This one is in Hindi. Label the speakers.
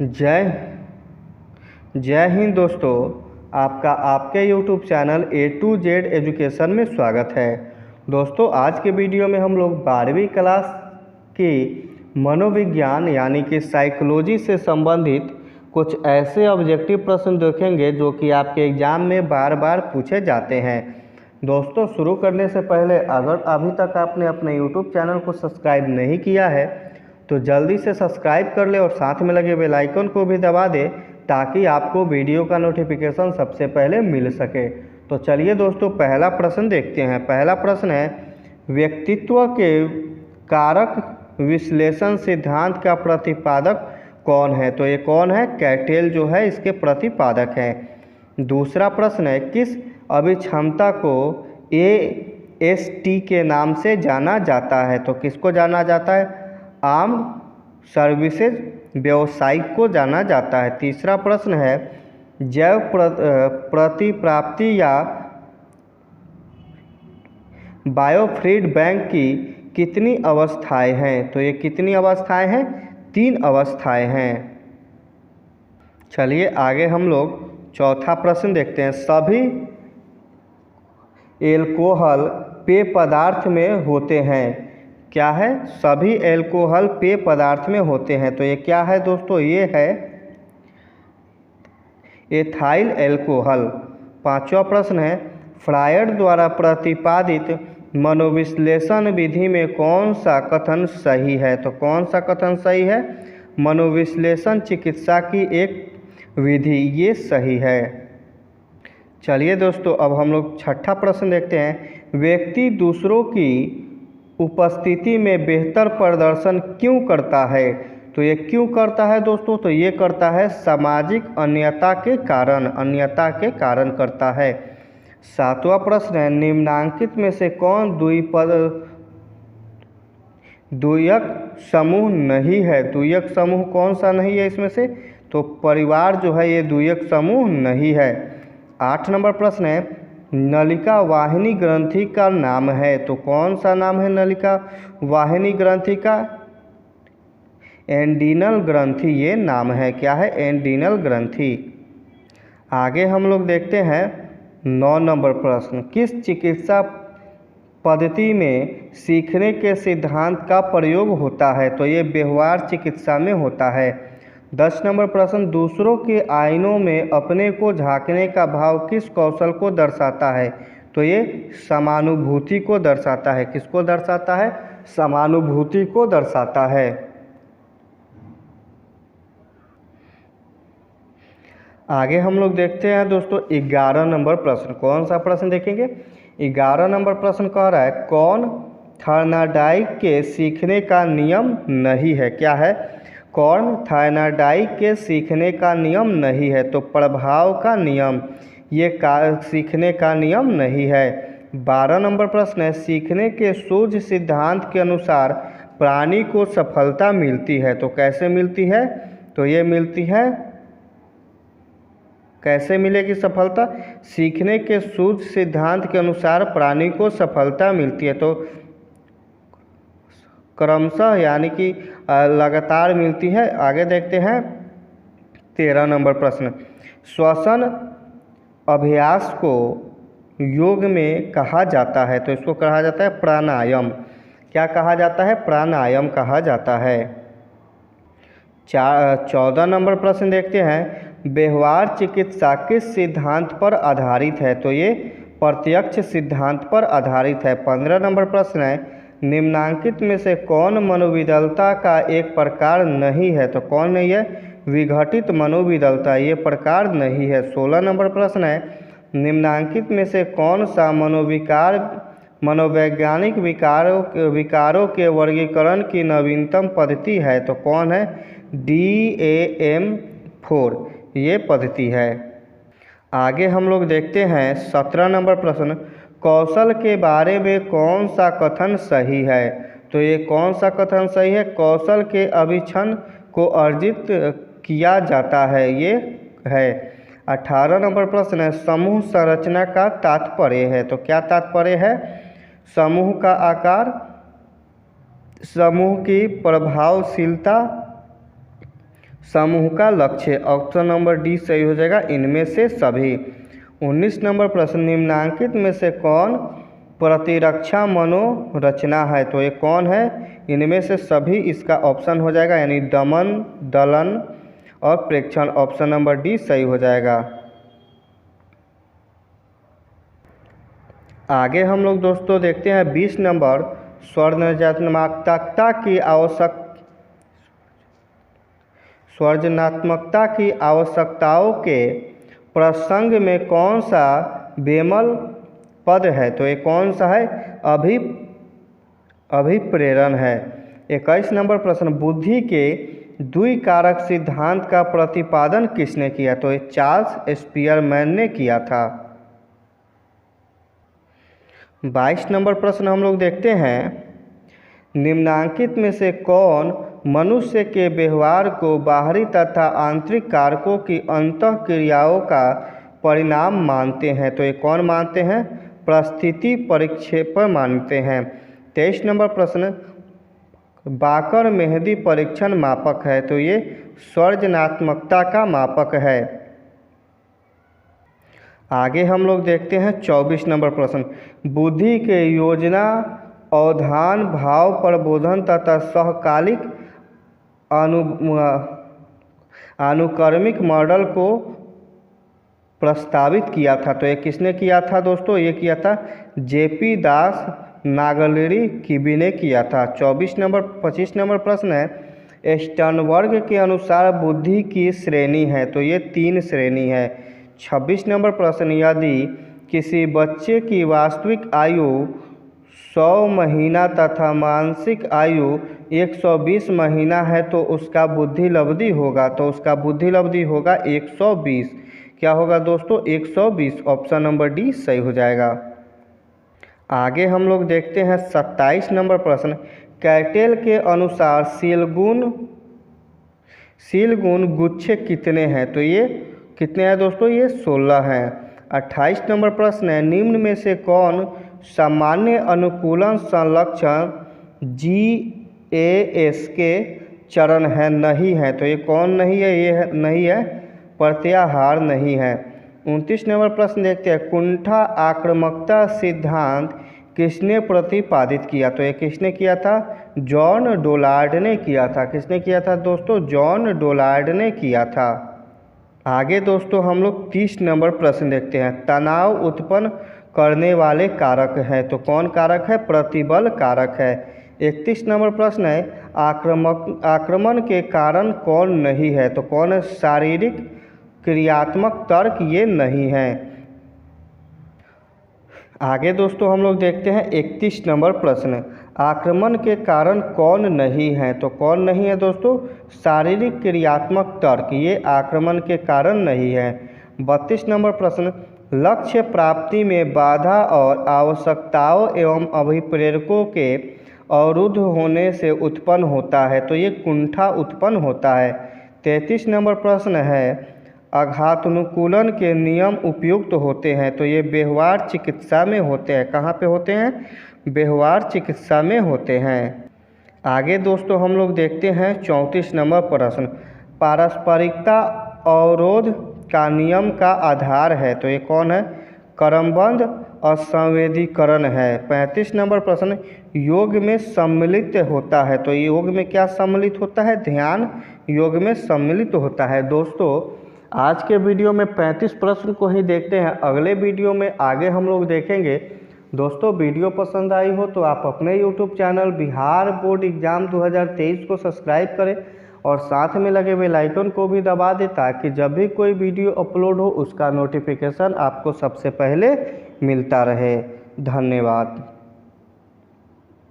Speaker 1: जय जय हिंद दोस्तों। आपका आपके YouTube channel A to Z education में स्वागत है। दोस्तों आज के वीडियो में हम लोग 12वीं क्लास की मनोविज्ञान यानी कि साइकोलॉजी से संबंधित कुछ ऐसे ऑब्जेक्टिव प्रश्न देखेंगे जो कि आपके एग्ज़ाम में बार बार पूछे जाते हैं। दोस्तों शुरू करने से पहले अगर अभी तक आपने अपने YouTube चैनल को सब्सक्राइब नहीं किया है तो जल्दी से सब्सक्राइब कर ले और साथ में लगे बेल आइकन को भी दबा दे ताकि आपको वीडियो का नोटिफिकेशन सबसे पहले मिल सके। तो चलिए दोस्तों पहला प्रश्न देखते हैं। पहला प्रश्न है, व्यक्तित्व के कारक विश्लेषण सिद्धांत का प्रतिपादक कौन है? तो ये कौन है? कैटेल जो है इसके प्रतिपादक हैं। दूसरा प्रश्न है, किस अभिक्षमता को AST के नाम से जाना जाता है? तो किसको जाना जाता है? आर्म सर्विसेज व्यवसायिक को जाना जाता है। तीसरा प्रश्न है, जैव प्रतिप्राप्ति या बायोफ्लूइड बैंक की कितनी अवस्थाएं हैं? तो ये कितनी अवस्थाएं हैं? 3 अवस्थाएं हैं। चलिए आगे हम लोग चौथा प्रश्न देखते हैं। सभी एल्कोहल पेय पदार्थ में होते हैं। क्या है? सभी एल्कोहल पेय पदार्थ में होते हैं। तो ये क्या है दोस्तों? ये है एथाइल एल्कोहल। पांचवा प्रश्न है, फ्रायड द्वारा प्रतिपादित मनोविश्लेषण विधि में कौन सा कथन सही है? तो कौन सा कथन सही है? मनोविश्लेषण चिकित्सा की एक विधि, ये सही है। चलिए दोस्तों अब हम लोग छठा प्रश्न देखते हैं। व्यक्ति दूसरों की उपस्थिति में बेहतर प्रदर्शन क्यों करता है? तो ये क्यों करता है दोस्तों? तो ये करता है सामाजिक अन्यता के कारण करता है। सातवां प्रश्न है, निम्नांकित में से कौन द्वियक समूह नहीं है? द्वियक समूह कौन सा नहीं है इसमें से? तो परिवार जो है ये द्वियक समूह नहीं है। 8 नंबर प्रश्न है, नलिका वाहिनी ग्रंथि का नाम है। तो कौन सा नाम है नलिका वाहिनी ग्रंथि का? एंडीनल ग्रंथि ये नाम है। क्या है? एंडीनल ग्रंथि। आगे हम लोग देखते हैं 9 नंबर प्रश्न, किस चिकित्सा पद्धति में सीखने के सिद्धांत का प्रयोग होता है? तो ये व्यवहार चिकित्सा में होता है। 10 नंबर प्रश्न, दूसरों के आईनों में अपने को झांकने का भाव किस कौशल को दर्शाता है? तो ये समानुभूति को दर्शाता है। किसको दर्शाता है? समानुभूति को दर्शाता है। आगे हम लोग देखते हैं दोस्तों 11 नंबर प्रश्न। कौन सा प्रश्न देखेंगे? 11 नंबर प्रश्न कह रहा है, कौन थॉर्नडाइक के सीखने का नियम नहीं है? क्या है? कौन थॉर्नडाइक के सीखने का नियम नहीं है? तो प्रभाव का नियम, ये सीखने का नियम नहीं है। 12 नंबर प्रश्न है, सीखने के सूझ सिद्धांत के अनुसार प्राणी को सफलता मिलती है। तो कैसे मिलती है? तो ये मिलती है, कैसे मिलेगी सफलता? सीखने के सूझ सिद्धांत के अनुसार प्राणी को सफलता मिलती है तो क्रमशः यानी कि लगातार मिलती है। आगे देखते हैं 13 नंबर प्रश्न, श्वसन अभ्यास को योग में कहा जाता है। तो इसको कहा जाता है प्राणायाम। क्या कहा जाता है? प्राणायाम कहा जाता है। 14 नंबर प्रश्न देखते हैं, व्यवहार चिकित्सा किस सिद्धांत पर आधारित है? तो ये प्रत्यक्ष सिद्धांत पर आधारित है। 15 नंबर प्रश्न है, निम्नांकित में से कौन मनोविदलता का एक प्रकार नहीं है? तो कौन नहीं है? विघटित मनोविदलता ये प्रकार नहीं है। 16 नंबर प्रश्न है, निम्नांकित में से कौन सा मनोवैज्ञानिक विकारों के वर्गीकरण की नवीनतम पद्धति है? तो कौन है? DAM4 ये पद्धति है। आगे हम लोग देखते हैं 17 नंबर प्रश्न, कौशल के बारे में कौन सा कथन सही है? तो ये कौन सा कथन सही है? कौशल के अभिक्षण को अर्जित किया जाता है, ये है। 18 नंबर प्रश्न है, समूह संरचना का तात्पर्य है। तो क्या तात्पर्य है? समूह का आकार, समूह की प्रभावशीलता, समूह का लक्ष्य। ऑप्शन नंबर डी सही हो जाएगा, इनमें से सभी। 19 नंबर प्रश्न, निम्नांकित में से कौन प्रतिरक्षा मनोरचना है? तो ये कौन है? इनमें से सभी इसका ऑप्शन हो जाएगा, यानी दमन, दलन और प्रेक्षण। ऑप्शन नंबर डी सही हो जाएगा। आगे हम लोग दोस्तों देखते हैं 20 नंबर, सृजनात्मकता की आवश्यकताओं के प्रसंग में कौन सा बेमल पद है? तो ये कौन सा है? अभिप्रेरण है। 21 नंबर प्रश्न, बुद्धि के द्विकारक सिद्धांत का प्रतिपादन किसने किया? तो ये चार्ल्स स्पियरमैन ने किया था। 22 नंबर प्रश्न हम लोग देखते हैं, निम्नांकित में से कौन मनुष्य के व्यवहार को बाहरी तथा आंतरिक कारकों की अंतःक्रियाओं का परिणाम मानते हैं? तो ये कौन मानते हैं? परिस्थिति परिक्षेपण मानते हैं। 23 नंबर प्रश्न, बाकर मेहदी परीक्षण मापक है? तो ये सृजनात्मकता का मापक है। आगे हम लोग देखते हैं 24 नंबर प्रश्न, बुद्धि के योजना, अवधान, भाव प्रबोधन तथा सहकालिक अनुक्रमिक मॉडल को प्रस्तावित किया था? तो ये किसने किया था दोस्तों? ये किया था जेपी दास नागलिरी किबी ने किया था। 25 नंबर प्रश्न है, स्टर्नबर्ग के अनुसार बुद्धि की श्रेणी है? तो ये 3 श्रेणी है। 26 नंबर प्रश्न, यदि किसी बच्चे की वास्तविक आयु 100 महीना तथा मानसिक आयु 120 महीना है तो उसका बुद्धिलब्धि होगा? तो उसका बुद्धिलब्धि होगा 120। क्या होगा दोस्तों? 120। ऑप्शन नंबर डी सही हो जाएगा। आगे हम लोग देखते हैं 27 नंबर प्रश्न, कैटेल के अनुसार शील गुण गुच्छे कितने हैं? तो ये कितने हैं दोस्तों? ये 16 हैं। 28 नंबर प्रश्न है, निम्न में से कौन सामान्य अनुकूलन संलक्षण GAS के चरण है नहीं है? तो ये कौन नहीं है? ये नहीं है, प्रत्याहार नहीं है। 29 नंबर प्रश्न देखते हैं, कुंठा आक्रामकता सिद्धांत किसने प्रतिपादित किया? तो ये किसने किया था? जॉन डोलार्ड ने किया था। किसने किया था दोस्तों? जॉन डोलार्ड ने किया था। आगे दोस्तों हम लोग 30 नंबर प्रश्न देखते हैं, तनाव उत्पन्न करने वाले कारक हैं? तो कौन कारक है? प्रतिबल कारक है। 31 नंबर प्रश्न है, आक्रमण के कारण कौन नहीं है? तो कौन है? शारीरिक क्रियात्मक तर्क ये नहीं है। आगे दोस्तों हम लोग देखते हैं 31 नंबर प्रश्न, आक्रमण के कारण कौन नहीं है? तो कौन नहीं है दोस्तों? शारीरिक क्रियात्मक तर्क ये आक्रमण के कारण नहीं है। 32 नंबर प्रश्न, लक्ष्य प्राप्ति में बाधा और आवश्यकताओं एवं अभिप्रेरकों के अवरुद्ध होने से उत्पन्न होता है? तो ये कुंठा उत्पन्न होता है। 33 नंबर प्रश्न है, आघातानुकूलन के नियम उपयुक्त होते हैं? तो ये व्यवहार चिकित्सा में होते हैं। कहाँ पे होते हैं? व्यवहार चिकित्सा में होते हैं। आगे दोस्तों हम लोग देखते हैं 34 नंबर प्रश्न, पारस्परिकता अवरोध का नियम का आधार है? तो ये कौन है? क्रमबद्ध असंवेदीकरण है। 35 नंबर प्रश्न, योग में सम्मिलित होता है? तो योग में क्या सम्मिलित होता है? ध्यान योग में सम्मिलित होता है। दोस्तों आज के वीडियो में 35 प्रश्न को ही देखते हैं, अगले वीडियो में आगे हम लोग देखेंगे। दोस्तों वीडियो पसंद आई हो तो आप अपने YouTube channel Bihar board exam 2023 को सब्सक्राइब करें और साथ में लगे बेल आइकन को भी दबा दें ताकि जब भी कोई वीडियो अपलोड हो उसका नोटिफिकेशन आपको सबसे पहले मिलता रहे। धन्यवाद।